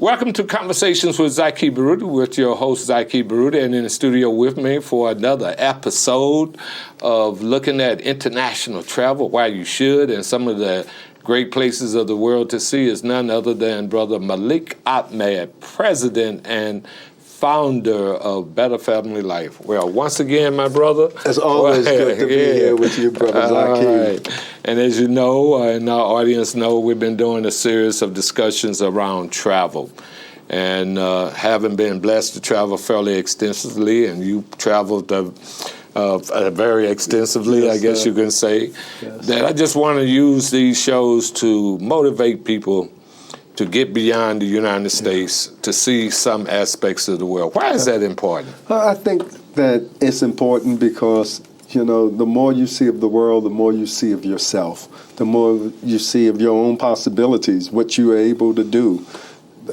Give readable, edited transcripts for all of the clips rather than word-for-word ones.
Welcome to Conversations with Zaki Baruti, with your host Zaki Baruti, and in the studio with me for another episode of looking at international travel, why you should, and some of the great places of the world to see is none other than Brother Malik Ahmed, President and founder of Better Family Life. Well, once again, my brother. It's always good to be here with you, Brother Zaki. Right. And as you know, and our audience know, we've been doing a series of discussions around travel. And having been blessed to travel fairly extensively, and you traveled very extensively, yes, I guess you can say, yes, that I just want to use these shows to motivate people to get beyond the United States, to see some aspects of the world. Why is that important? I think that it's important because, you know, the more you see of the world, the more you see of yourself, the more you see of your own possibilities, what you are able to do,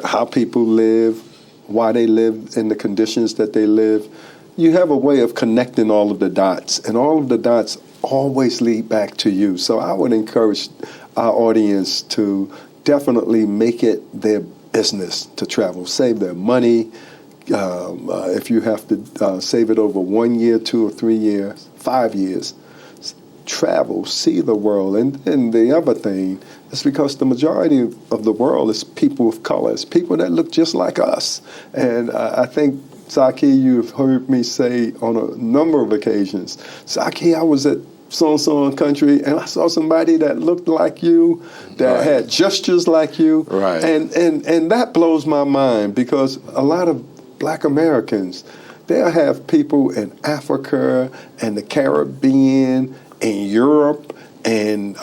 how people live, why they live in the conditions that they live. You have a way of connecting all of the dots, and all of the dots always lead back to you. So I would encourage our audience to definitely make it their business to travel, save their money. If you have to save it over 1 year, 2 or 3 years, 5 years, travel, see the world. And the other thing is because the majority of the world is people of color, it's people that look just like us. And I think, Zaki, you've heard me say on a number of occasions, Zaki, I was at so-and-so country, and I saw somebody that looked like you, that had gestures like you. Right. And that blows my mind because a lot of Black Americans, they'll have people in Africa and the Caribbean and Europe and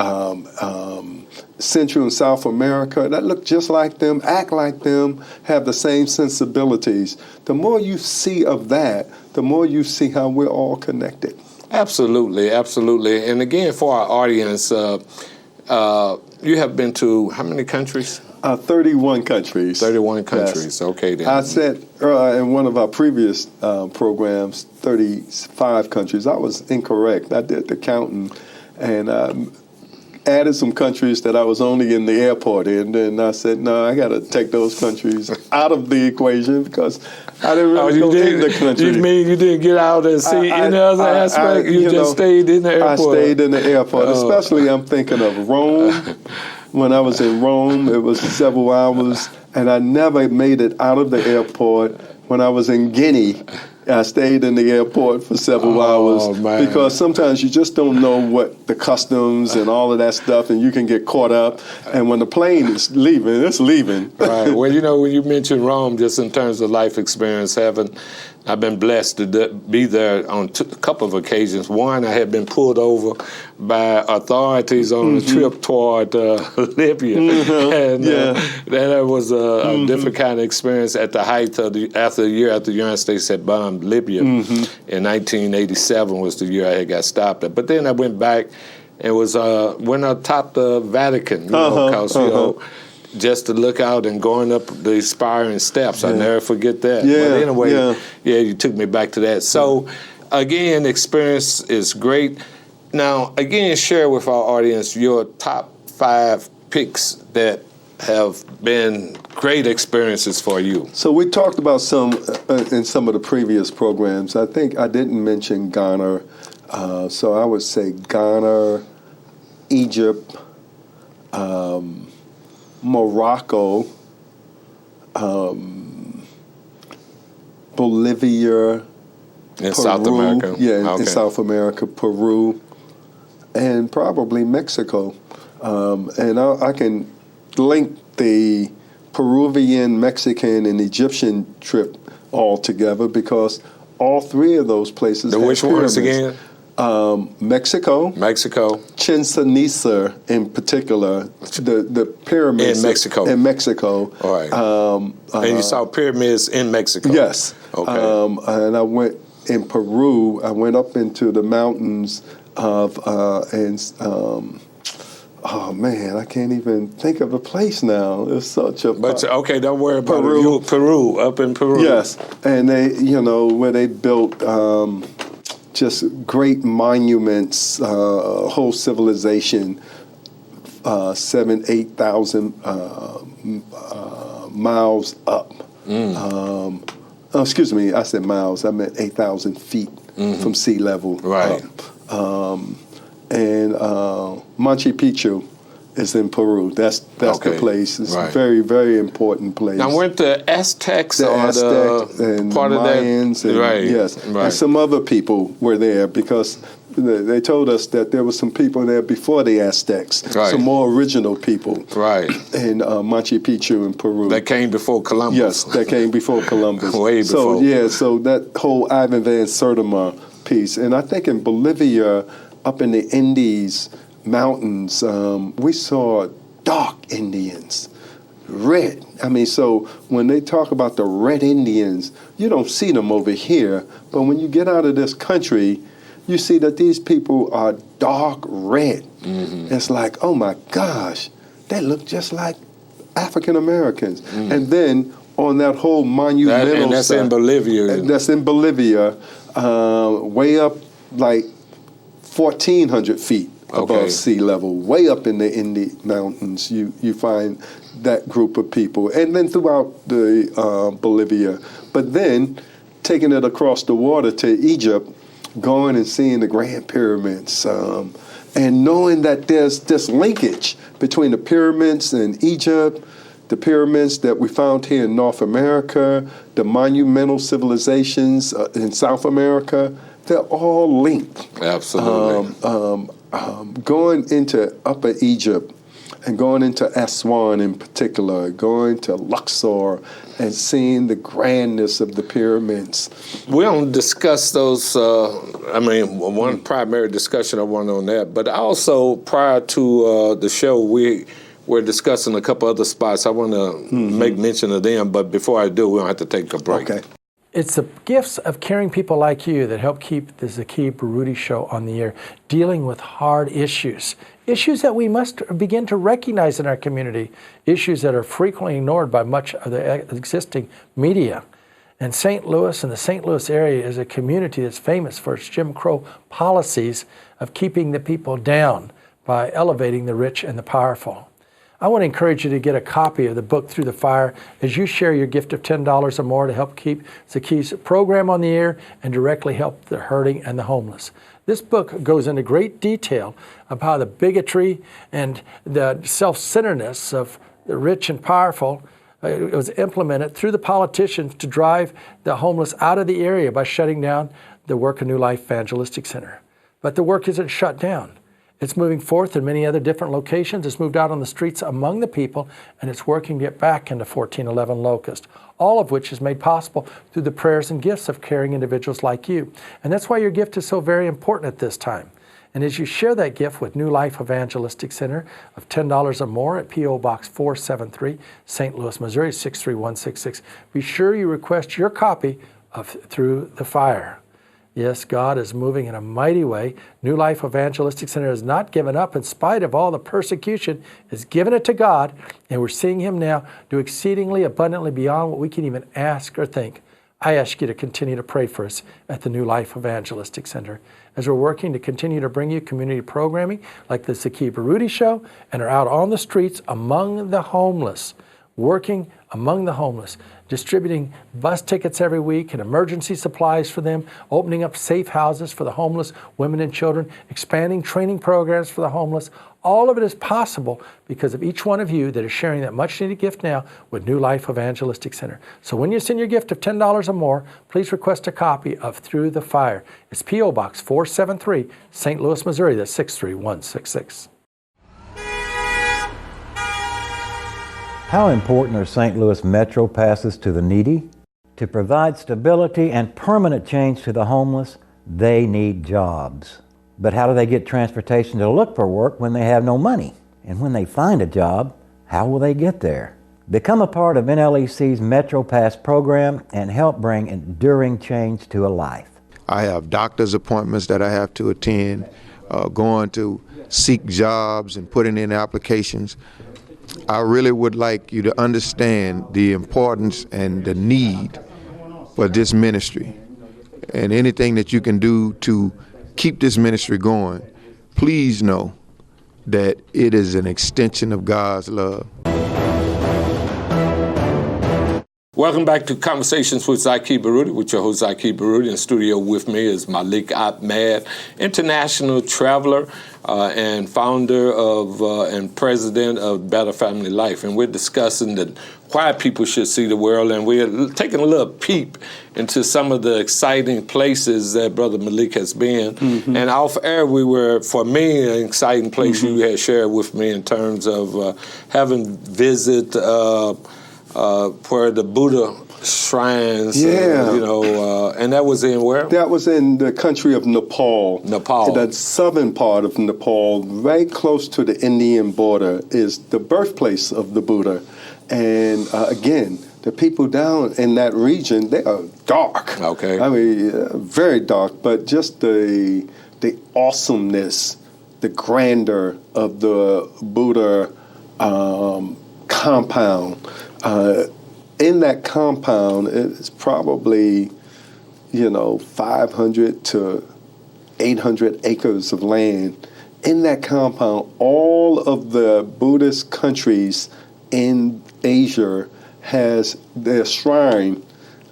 Central and South America that look just like them, act like them, have the same sensibilities. The more you see of that, the more you see how we're all connected. Absolutely, absolutely. And again, for our audience, you have been to how many countries? 31 countries. 31 countries, yes. Okay then. I said in one of our previous programs, 35 countries. I was incorrect. I did the counting and added some countries that I was only in the airport in, and I said, no, I got to take those countries out of the equation because I didn't really go in the country. You mean you didn't get out and see any other aspect? You just stayed in the airport? I stayed in the airport, especially I'm thinking of Rome. When I was in Rome, it was several hours, and I never made it out of the airport. When I was in Guinea, I stayed in the airport for several hours because sometimes you just don't know what the customs and all of that stuff, and you can get caught up. And when the plane is leaving, it's leaving. Right. Well, you know, when you mentioned Rome, just in terms of life experience, I've been blessed to be there on a couple of occasions. One, I had been pulled over by authorities on a trip toward Libya, and that was a different kind of experience at the height of after a year after the United States had bombed Libya. In 1987 was the year I had got stopped at. But then I went back and went atop the Vatican, just to look out and going up the spiral steps. I'll never forget that. Yeah, but anyway, you took me back to that. So, again, experience is great. Now, again, share with our audience your top 5 picks that have been great experiences for you. So we talked about some in some of the previous programs. I think I didn't mention Ghana. So I would say Ghana, Egypt, Morocco, Bolivia, in Peru, South America. In South America, Peru, and probably Mexico. And I can link the Peruvian, Mexican, and Egyptian trip all together because all 3 of those places. Which ones again? Mexico, Chichen Itza in particular, the pyramids in Mexico. All right. And you saw pyramids in Mexico. Yes. Okay. And I went in Peru. I went up into the mountains of oh man, I can't even think of a place now. It's such a. But okay, don't worry about Peru. it. Peru, up in Peru. Yes, and they, where they built just great monuments, whole civilization, 8,000 miles up. Excuse me, I said miles. I meant 8,000 feet from sea level. Right. Up. And Machu Picchu is in Peru. That's the place. It's a very, very important place. Now, weren't the Aztecs the or Aztec the and part Mayans of that? Right. Yes, Right. and some other people were there because they told us that there were some people there before the Aztecs, some more original people. Right. In Machu Picchu in Peru. That came before Columbus. Yes, that came before Columbus. Way before. So that whole Ivan Van Sertima piece. And I think in Bolivia, up in the Andes mountains, we saw dark Indians, red. I mean, so when they talk about the red Indians, you don't see them over here. But when you get out of this country, you see that these people are dark red. It's like, oh my gosh, they look just like African Americans. And then on that whole monumental and that's side, in Bolivia. That's in Bolivia, way up like 1,400 feet above sea level, way up in the mountains. You find that group of people, and then throughout the Bolivia. But then taking it across the water to Egypt, going and seeing the Grand Pyramids, and knowing that there's this linkage between the pyramids and Egypt, the pyramids that we found here in North America, the monumental civilizations in South America, they're all linked. Absolutely. Going into Upper Egypt and going into Aswan in particular, going to Luxor and seeing the grandness of the pyramids. We don't discuss those, one primary discussion I want on that, but also prior to the show, we're discussing a couple other spots. I want to make mention of them, but before I do, we don't have to take a break. Okay. It's the gifts of caring people like you that help keep the Zaki Baruti Show on the air, dealing with hard issues that we must begin to recognize in our community, issues that are frequently ignored by much of the existing media. And St. Louis and the St. Louis area is a community that's famous for its Jim Crow policies of keeping the people down by elevating the rich and the powerful. I want to encourage you to get a copy of the book Through the Fire as you share your gift of $10 or more to help keep Zaki's program on the air and directly help the hurting and the homeless. This book goes into great detail of how the bigotry and the self-centeredness of the rich and powerful was implemented through the politicians to drive the homeless out of the area by shutting down the work of New Life Evangelistic Center. But the work isn't shut down. It's moving forth in many other different locations. It's moved out on the streets among the people, and it's working to get back into 1411 Locust, all of which is made possible through the prayers and gifts of caring individuals like you. And that's why your gift is so very important at this time. And as you share that gift with New Life Evangelistic Center of $10 or more at P.O. Box 473, St. Louis, Missouri 63166, be sure you request your copy of Through the Fire. Yes, God is moving in a mighty way. New Life Evangelistic Center has not given up in spite of all the persecution. It's given it to God, and we're seeing Him now do exceedingly abundantly beyond what we can even ask or think. I ask you to continue to pray for us at the New Life Evangelistic Center as we're working to continue to bring you community programming like the Zaki Baruti Show and are out on the streets among the homeless, working among the homeless, distributing bus tickets every week and emergency supplies for them, opening up safe houses for the homeless, women and children, expanding training programs for the homeless. All of it is possible because of each one of you that is sharing that much needed gift now with New Life Evangelistic Center. So when you send your gift of $10 or more, please request a copy of Through the Fire. It's P.O. Box 473, St. Louis, Missouri. That's 63166. How important are St. Louis Metro passes to the needy? To provide stability and permanent change to the homeless, they need jobs. But how do they get transportation to look for work when they have no money? And when they find a job, how will they get there? Become a part of NLEC's Metro Pass program and help bring enduring change to a life. I have doctor's appointments that I have to attend, going to seek jobs and putting in applications. I really would like you to understand the importance and the need for this ministry, and anything that you can do to keep this ministry going. Please know that it is an extension of God's love. Welcome back to Conversations with Zaki Baruti, with your host Zaki Baruti. In studio with me is Malik Ahmed, international traveler and founder of and president of Better Family Life. And we're discussing why people should see the world, and we're taking a little peep into some of the exciting places that Brother Malik has been. Mm-hmm. And off air, for me, an exciting place you had shared with me in terms of having visit where the Buddha shrines, and that was in where? That was in the country of Nepal. The southern part of Nepal, very close to the Indian border, is the birthplace of the Buddha. And again, the people down in that region, they are dark. Okay. I mean, very dark, but just the awesomeness, the grandeur of the Buddha compound. In that compound, it's probably, 500 to 800 acres of land. In that compound, all of the Buddhist countries in Asia has their shrine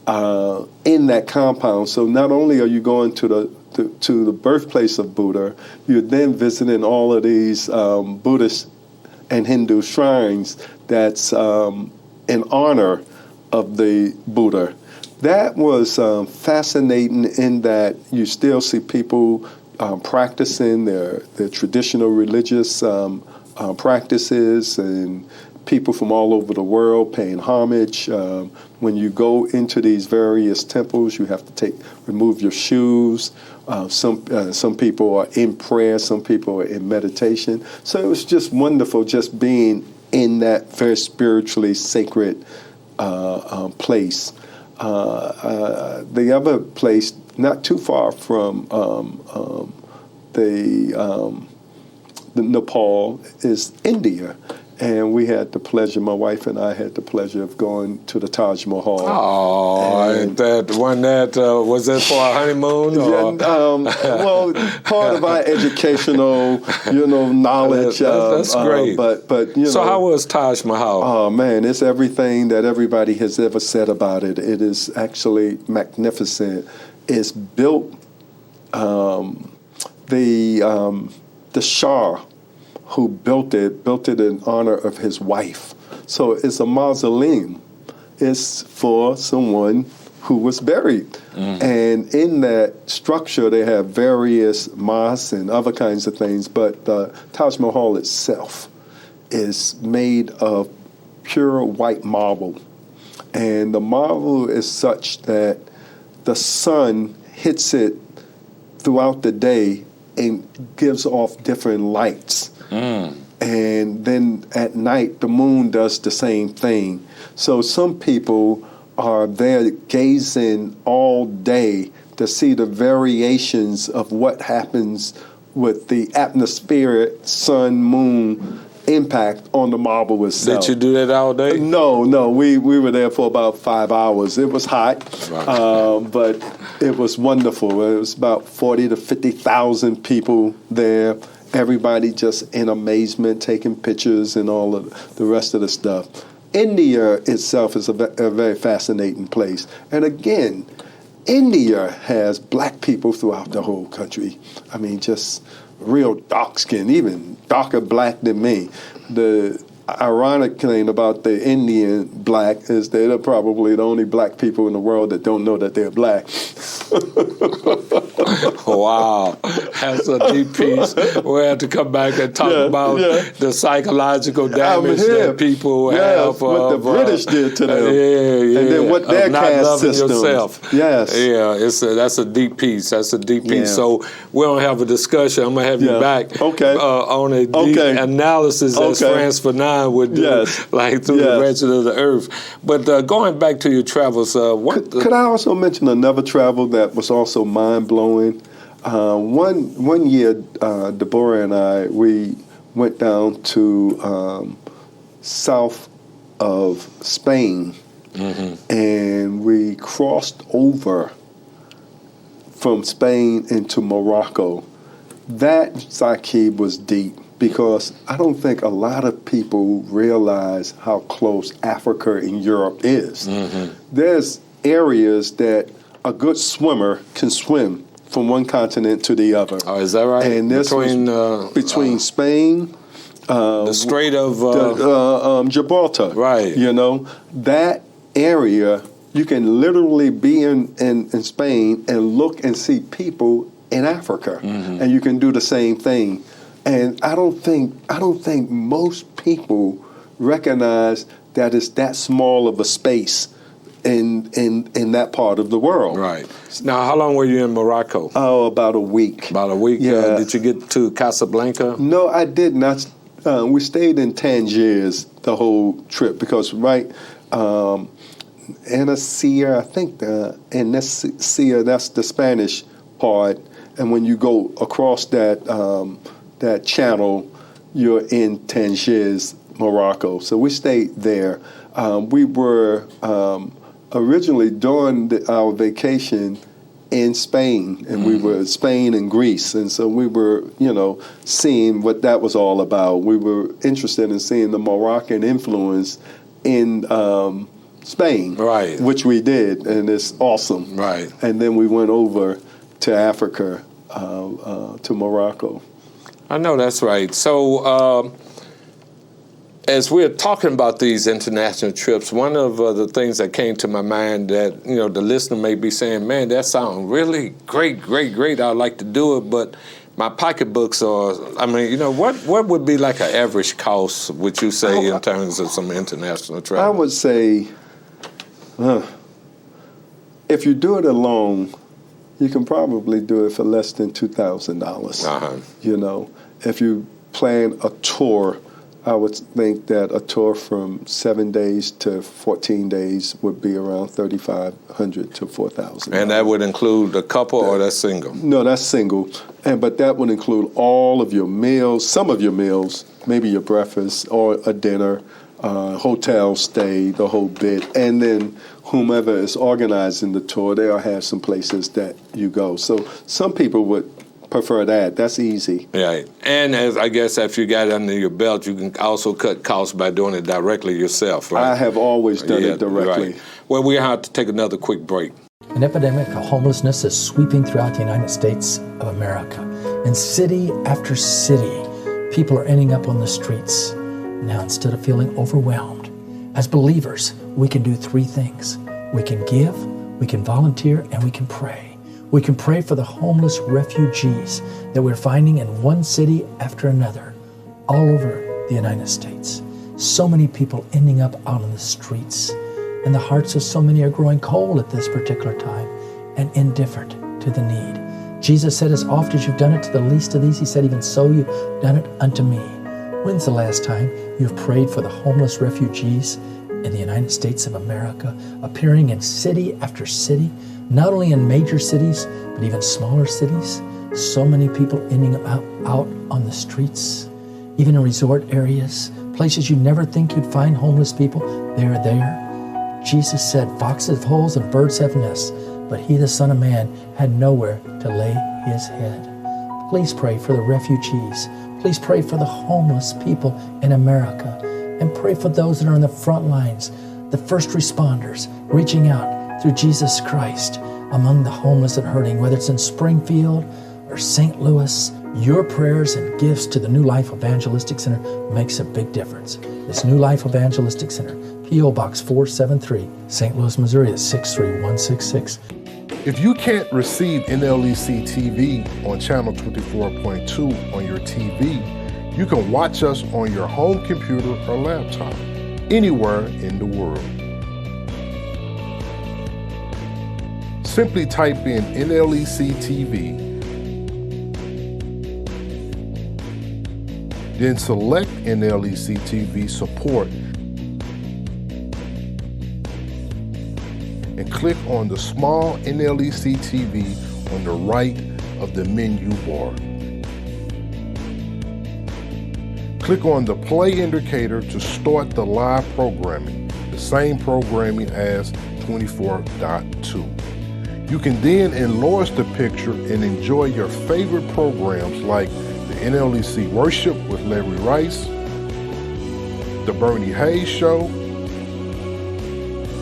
in that compound. So not only are you going to the birthplace of Buddha, you're then visiting all of these Buddhist and Hindu shrines that's in honor of the Buddha. That was fascinating in that you still see people practicing their traditional religious practices, and people from all over the world paying homage. When you go into these various temples, you have to remove your shoes. Some people are in prayer, some people are in meditation. So it was just wonderful just being in that very spiritually sacred place. The other place, not too far from the Nepal, is India. And we had the pleasure, my wife and I had the pleasure of going to the Taj Mahal. Oh, was that for a honeymoon? Well, part of our educational, knowledge. That's great. But so how was Taj Mahal? Oh man, it's everything that everybody has ever said about it. It is actually magnificent. It's built. The Shah who built it in honor of his wife. So it's a mausoleum. It's for someone who was buried. Mm. And in that structure, they have various mosques and other kinds of things, but the Taj Mahal itself is made of pure white marble. And the marble is such that the sun hits it throughout the day and gives off different lights. Mm. And then at night, the moon does the same thing. So some people are there gazing all day to see the variations of what happens with the atmospheric sun, moon impact on the marble itself. Did you do that all day? No. We were there for about 5 hours. It was hot, but it was wonderful. It was about 40 to 50,000 people there. Everybody just in amazement, taking pictures and all of the rest of the stuff. India itself is a very fascinating place. And again, India has black people throughout the whole country. I mean, just real dark skin, even darker black than me. The ironic thing about the Indian black is they're probably the only black people in the world that don't know that they're black. Wow, that's a deep piece. We'll have to come back and talk about the psychological damage that people have. What the British did to them. And then what their caste system. Yourself. Yes. Yeah, that's a deep piece. That's a deep piece. Yeah. So we don't have a discussion. I'm going to have you back on a deep analysis as France Fanon would do, like through the wretched of the earth. But going back to your travels, could I also mention another travel that was also mind-blowing? One year, Deborah and I, we went down to south of Spain, and we crossed over from Spain into Morocco. That, Zaki, was deep, because I don't think a lot of people realize how close Africa and Europe is. There's areas that a good swimmer can swim from one continent to the other. Oh, is that right? And this between Spain, the Strait of Gibraltar. Right. You know, that area, you can literally be in Spain and look and see people in Africa, and you can do the same thing. And I don't think most people recognize that it's that small of a space in that part of the world. Right. Now, how long were you in Morocco? Oh, about a week. About a week? Yeah. Did you get to Casablanca? No, I did not. We stayed in Tangiers the whole trip, because Andalusia, I think Andalusia, that's the Spanish part, and when you go across that channel, you're in Tangiers, Morocco. So we stayed there. We were originally doing our vacation in Spain, and we were in Spain and Greece, and so we were, seeing what that was all about. We were interested in seeing the Moroccan influence in Spain, right? Which we did, and it's awesome, right? And then we went over to Africa, to Morocco. I know that's right. So, as we're talking about these international trips, one of the things that came to my mind that, the listener may be saying, man, that sounds really great. I'd like to do it, but my pocketbooks are, what would be like an average cost, would you say, in terms of some international travel? I would say, if you do it alone, you can probably do it for less than $2,000. If you plan a tour, I would think that a tour from 7 days to 14 days would be around $3,500 to $4,000. And that would include a couple, or that's single? No, that's single. But that would include all of your meals, some of your meals, maybe your breakfast or a dinner, hotel stay, the whole bit. And then whomever is organizing the tour, they'll have some places that you go. So some people would prefer that. That's easy. Right. And as I guess if you got it under your belt, you can also cut costs by doing it directly yourself, right? I have always done it directly. Right. Well, we have to take another quick break. An epidemic of homelessness is sweeping throughout the United States of America. In city after city, people are ending up on the streets. Now, instead of feeling overwhelmed, as believers, we can do three things. We can give, we can volunteer, and we can pray. We can pray for the homeless refugees that we're finding in one city after another, all over the United States. So many people ending up out on the streets, and the hearts of so many are growing cold at this particular time and indifferent to the need. Jesus said, as oft as you've done it to the least of these, he said, even so you've done it unto me. When's the last time you've prayed for the homeless refugees in the United States of America, appearing in city after city, not only in major cities, but even smaller cities? So many people ending up out on the streets, even in resort areas, places you never think you'd find homeless people. They're there. Jesus said, foxes have holes and birds have nests, but he, the Son of Man, had nowhere to lay his head. Please pray for the refugees. Please pray for the homeless people in America, and pray for those that are on the front lines, the first responders, reaching out through Jesus Christ among the homeless and hurting, whether it's in Springfield or St. Louis. Your prayers and gifts to the New Life Evangelistic Center makes a big difference. This New Life Evangelistic Center, P.O. Box 473, St. Louis, Missouri is 63166. If you can't receive NLEC TV on channel 24.2 on your TV, you can watch us on your home computer or laptop, anywhere in the world. Simply type in NLEC TV, then select NLEC TV support and click on the small NLEC TV on the right of the menu bar. Click on the play indicator to start the live programming, the same programming as 24.2. You can then enlarge the picture and enjoy your favorite programs like the NLEC Worship with Larry Rice, The Bernie Hayes Show,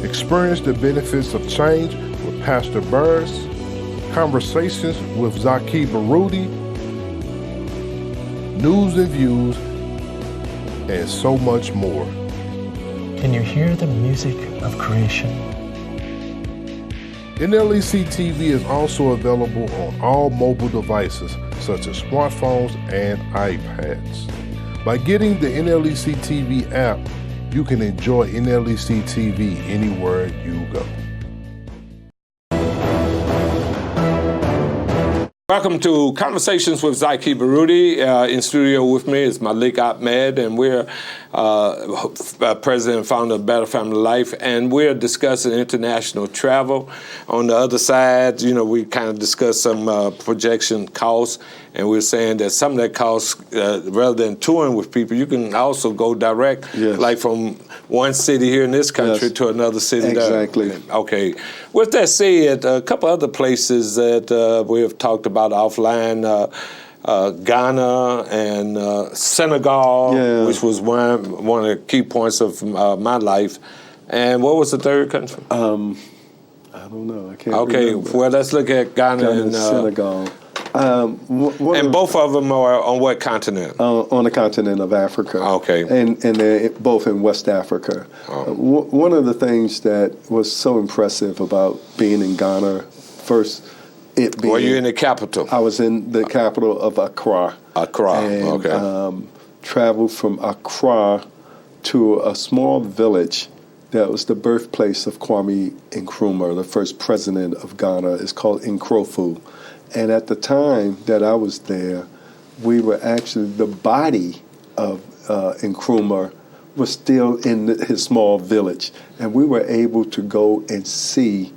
Experience the Benefits of Change with Pastor Burris, Conversations with Zaki Baruti, News and Views, and so much more. Can you hear the music of creation? NLEC TV is also available on all mobile devices such as smartphones and iPads. By getting the NLEC TV app, you can enjoy NLEC TV anywhere you go. Welcome to Conversations with Zaki Baruti. In studio with me is Malik Ahmed, and we're president and founder of Better Family Life, and we're discussing international travel. On the other side, we kind of discussed some projection costs, and we're saying that some of that costs, rather than touring with people, you can also go direct, like from one city here in this country to another city there. Exactly. Okay. With that said, a couple other places that we have talked about offline, Ghana and Senegal, which was one of the key points of my life. And what was the third country? I don't know. I can't remember. Well, let's look at Ghana and Senegal. And both of them are on what continent? On the continent of Africa. Okay. And they're both in West Africa. One of the things that was so impressive about being in Ghana, first, it being... Were you in the capital? I was in the capital of Accra. Accra, and, traveled from Accra to a small village that was the birthplace of Kwame Nkrumah, the first president of Ghana. It's called Nkrofu. And at the time that I was there, we were actually, the body of Nkrumah was still in his small village. And we were able to go and see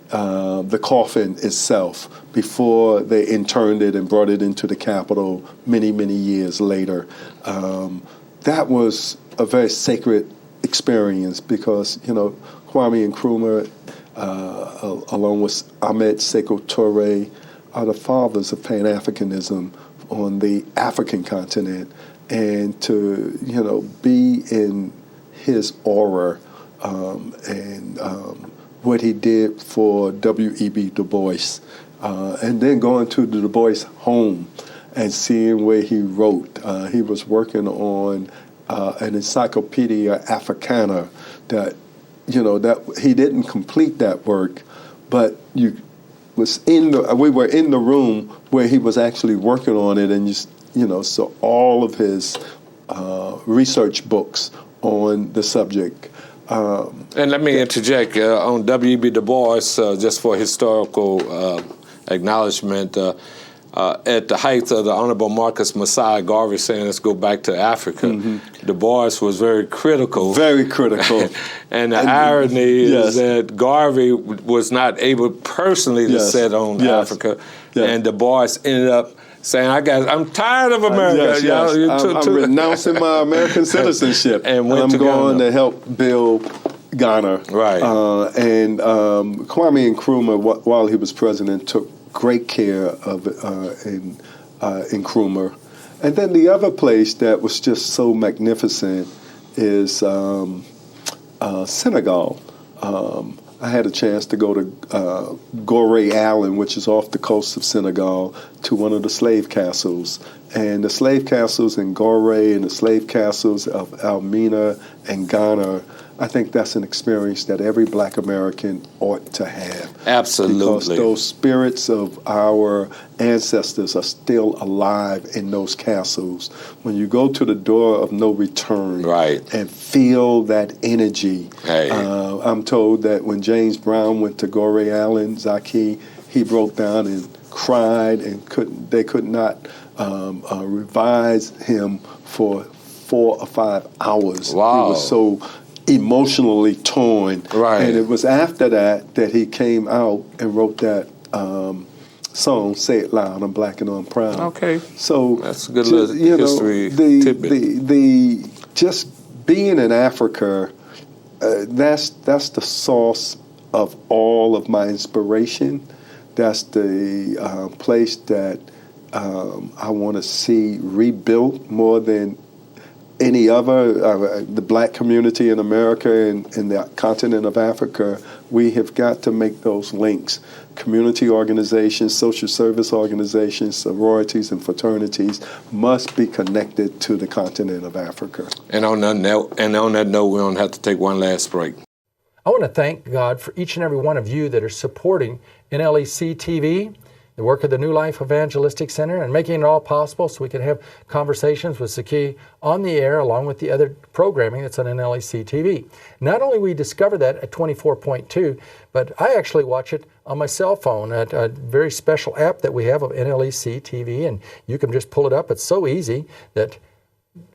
the coffin itself before they interned it and brought it into the capital many, many years later. That was a very sacred experience because, Kwame Nkrumah, along with Ahmed Sékou Touré, are the fathers of Pan-Africanism on the African continent, and to be in his aura and what he did for W.E.B. Du Bois, and then going to the Du Bois home and seeing where he wrote. He was working on an Encyclopedia Africana that he didn't complete that work, but we were in the room where he was actually working on it, and so all of his research books on the subject. And let me interject on W.E.B. Du Bois, just for historical acknowledgement. At the height of the Honorable Marcus Messiah Garvey saying, let's go back to Africa, Du Bois was very critical. Very critical. And the irony is that Garvey was not able personally to set on Africa, and Du Bois ended up saying, I'm tired of America. I'm renouncing my American citizenship, and I'm going to help build Ghana. Right. And Kwame Nkrumah, while he was president, took great care of Nkrumah. And then the other place that was just so magnificent is Senegal. I had a chance to go to Gorée Island, which is off the coast of Senegal, to one of the slave castles. And the slave castles in Gorée and the slave castles of Elmina and Ghana, I think that's an experience that every Black American ought to have. Absolutely. Because those spirits of our ancestors are still alive in those castles. When you go to the door of no return and feel that energy, I'm told that when James Brown went to Gorée Island, Zaki, he broke down and cried, and they could not revise him for 4 or 5 hours. Wow. He was so emotionally torn. Right. And it was after that he came out and wrote that song, Say It Loud, I'm Black and I'm Proud. Okay. So that's a good little history tidbit. The just being in Africa, that's the source of all of my inspiration. That's the place that I want to see rebuilt more than any other. The black community in America and the continent of Africa, we have got to make those links. Community organizations, social service organizations, sororities and fraternities must be connected to the continent of Africa. And on that note, we're going to have to take one last break. I want to thank God for each and every one of you that are supporting NLEC TV, the work of the New Life Evangelistic Center, and making it all possible so we can have conversations with Zaki on the air along with the other programming that's on NLEC TV. Not only we discover that at 24.2, but I actually watch it on my cell phone at a very special app that we have of NLEC TV, and you can just pull it up. It's so easy that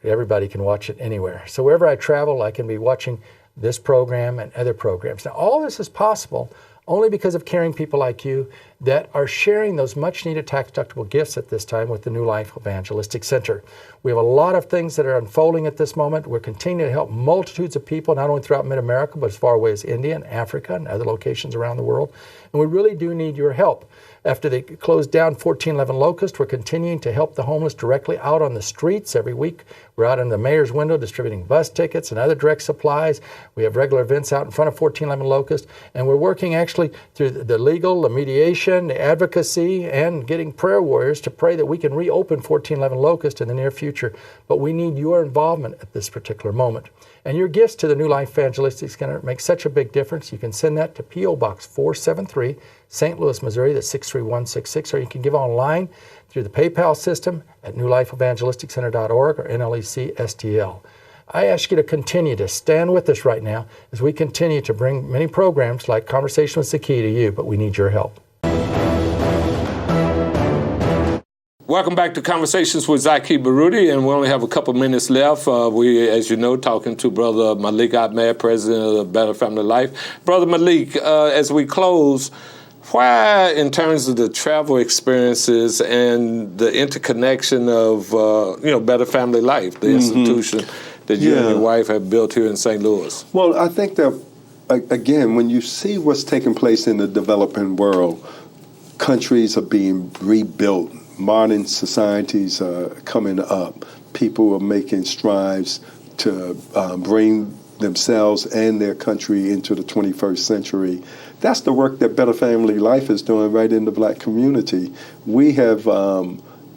everybody can watch it anywhere. So wherever I travel, I can be watching this program and other programs. Now, all this is possible only because of caring people like you that are sharing those much-needed tax-deductible gifts at this time with the New Life Evangelistic Center. We have a lot of things that are unfolding at this moment. We're continuing to help multitudes of people, not only throughout Mid-America, but as far away as India and Africa and other locations around the world. And we really do need your help. After they closed down 1411 Locust, we're continuing to help the homeless directly out on the streets every week. We're out in the mayor's window distributing bus tickets and other direct supplies. We have regular events out in front of 1411 Locust, and we're working actually through the legal, the mediation, the advocacy, and getting prayer warriors to pray that we can reopen 1411 Locust in the near future. But we need your involvement at this particular moment. And your gifts to the New Life Evangelistic Center make such a big difference. You can send that to P.O. Box 473, St. Louis, Missouri, that's 63166, or you can give online through the PayPal system at newlifeevangelisticcenter.org or NLEC STL. I ask you to continue to stand with us right now as we continue to bring many programs like Conversation with Zaki to you, but we need your help. Welcome back to Conversations with Zaki Baruti, and we only have a couple minutes left. We, as you know, talking to Brother Malik Ahmed, President of Better Family Life. Brother Malik, as we close, why, in terms of the travel experiences and the interconnection of, Better Family Life, the institution that you and your wife have built here in St. Louis? Well, I think that, again, when you see what's taking place in the developing world, countries are being rebuilt. Modern societies are coming up. People are making strides to bring themselves and their country into the 21st century. That's the work that Better Family Life is doing right in the black community. We have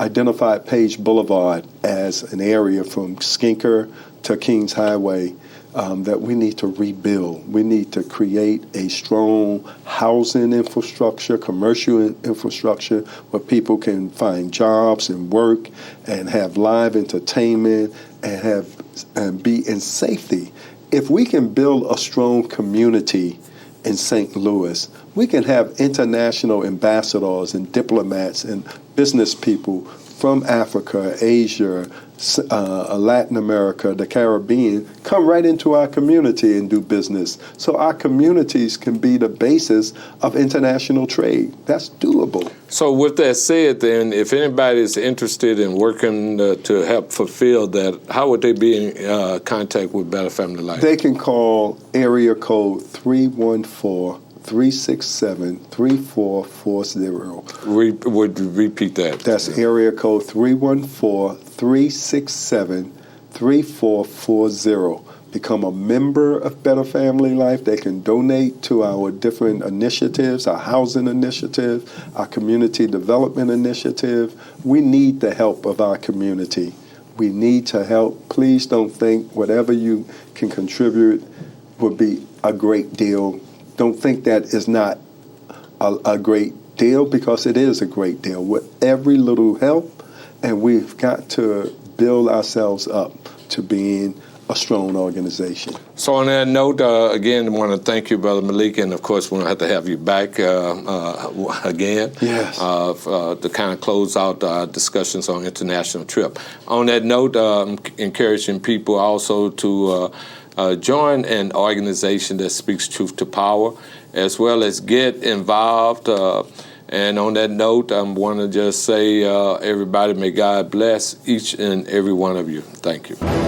identified Page Boulevard as an area from Skinker to Kings Highway that we need to rebuild. We need to create a strong housing infrastructure, commercial infrastructure, where people can find jobs and work and have live entertainment and be in safety. If we can build a strong community in St. Louis, we can have international ambassadors and diplomats and business people from Africa, Asia, Latin America, the Caribbean, come right into our community and do business. So our communities can be the basis of international trade. That's doable. So with that said, then, if anybody is interested in working to help fulfill that, how would they be in contact with Better Family Life? They can call area code 314-367-3440. Would repeat that. That's area code 314-367-3440. Become a member of Better Family Life. They can donate to our different initiatives, our housing initiative, our community development initiative. We need the help of our community. We need to help. Please don't think whatever you can contribute would be a great deal. Don't think that is not a great deal, because it is a great deal with every little help, and we've got to build ourselves up to being a strong organization. So on that note, again, I want to thank you, Brother Malik, and of course we'll have to have you back again. Yes. To kind of close out our discussions on international trip. On that note, encouraging people also to join an organization that speaks truth to power, as well as get involved And on that note, I want to just say, everybody, may God bless each and every one of you. Thank you.